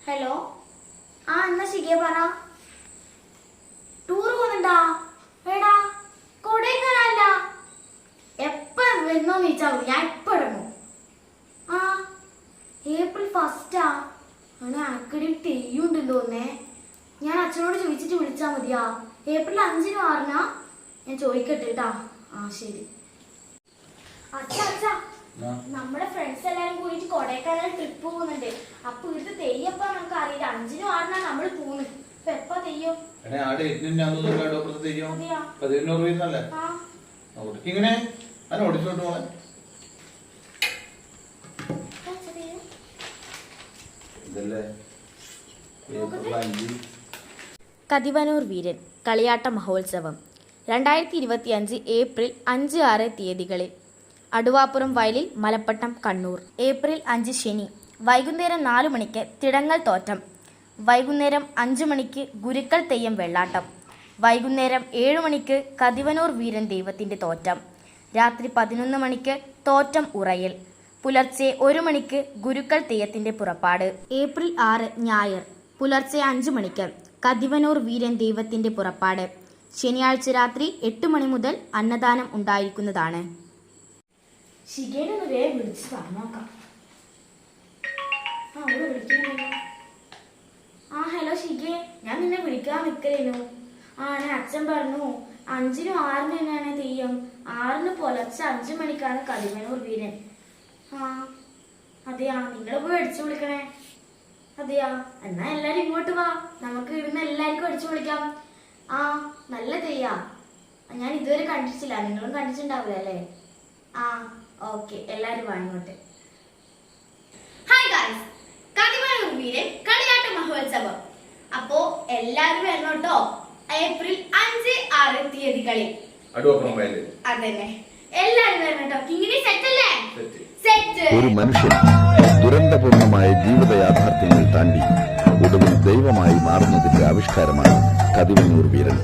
Hello. എന്നാ ശിഖേ പറ. Tour പോകുന്നുണ്ടാ? എടാ കൊടൈക്കനാലല്ല. എപ്പ വരുന്നോന്ന് ചോദിച്ചാൽ ഞാൻ എപ്പ ഇറങ്ങും. ഏപ്രിൽ 1 അങ്ങനെ അക്കടി തെയ്യുണ്ട് തോന്നേ. ഞാൻ അച്ഛനോട് ചോദിച്ചിട്ട് വിളിച്ചാ മതിയാ. ഏപ്രിൽ 5-നും 6-നാ? ഞാൻ ചോദിക്കട്ടെ കേട്ടാ. ശരി. അച്ഛാ നമ്മുടെ ഫ്രണ്ട്സ് എല്ലാരും കൂടിയിട്ട് കൊടൈക്കനാൽ ട്രിപ്പ് പോകുന്നുണ്ട്. അപ്പൊ ഇവിടുത്തെ തെയ്യപ്പ നമുക്ക് അറിയില്ല. 5-നും 6-നാ നമ്മള് പോകുന്നത്. ഇപ്പൊ എപ്പാ തെയ്യം? കതിവനൂർ വീരൻ കളിയാട്ട മഹോത്സവം 2025 ഏപ്രിൽ 5-6 തീയതികളിൽ അടുവാപ്പുറം വയലിൽ, മലപ്പട്ടം, കണ്ണൂർ. ഏപ്രിൽ 5 ശനി വൈകുന്നേരം 4 മണിക്ക് തിടങ്ങൽ തോറ്റം. വൈകുന്നേരം 5 മണിക്ക് ഗുരുക്കൾ തെയ്യം വെള്ളാട്ടം. വൈകുന്നേരം 7 മണിക്ക് കതിവനൂർ വീരൻ ദൈവത്തിൻ്റെ തോറ്റം. രാത്രി 11 മണിക്ക് തോറ്റം ഉറയിൽ. പുലർച്ചെ 1 മണിക്ക് ഗുരുക്കൾ തെയ്യത്തിൻ്റെ പുറപ്പാട്. ഏപ്രിൽ 6 ഞായർ പുലർച്ചെ 5 മണിക്ക് കതിവനൂർ വീരൻ ദൈവത്തിൻ്റെ പുറപ്പാട്. ശനിയാഴ്ച രാത്രി 8 മണി മുതൽ അന്നദാനം ഉണ്ടായിരിക്കുന്നതാണ്. ശിഖേനൊന്ന് വേഗം വിളിച്ച് പറഞ്ഞോക്കാം. ഹലോ ശിഖേ, ഞാൻ നിന്നെ വിളിക്കാൻ നിൽക്കലേനു. അച്ഛൻ പറഞ്ഞു 5-നും 6-നും തന്നെയാണ് തെയ്യം. 6-ന് പുലർച്ചെ 5 മണിക്കാണ് കതിവനൂർ വീരൻ. അതെയാ, നിങ്ങൾ പോയി അടിച്ചു വിളിക്കണേ. അതെയാ, എന്നാ എല്ലാരും ഇങ്ങോട്ട് വാ. നമുക്ക് ഇവിടുന്ന് എല്ലാവർക്കും അടിച്ചു വിളിക്കാം. നല്ല തെയ്യാ. ഞാൻ ഇതുവരെ കണ്ടിട്ടില്ല. നിങ്ങളും കണ്ടിട്ടുണ്ടാവില്ല അല്ലേ? ഓക്കെ, എല്ലാരും വാ ഇങ്ങോട്ട്. ഹായ് ഗായ്സ്, കതിവനൂർ വീരൻ കളിയാട്ട മഹോത്സവം. അപ്പോ എല്ലാരും വരണോട്ടോ. ഏപ്രിൽ 5-6 തീയതികളിൽ അതന്നെ എല്ലാരും വരണോട്ടോ. കിങ്ങിണി സെറ്റ് അല്ലേ? സെറ്റ്. ഒരു മനുഷ്യൻ ദുരന്തപൂർണമായ ജീവിത യാഥാർത്ഥ്യങ്ങൾ താണ്ടി ഒടുവിൽ ദൈവമായി മാറുന്നതിന്റെ ആവിഷ്കാരമാണ് കതിവനൂർ വീരൻ.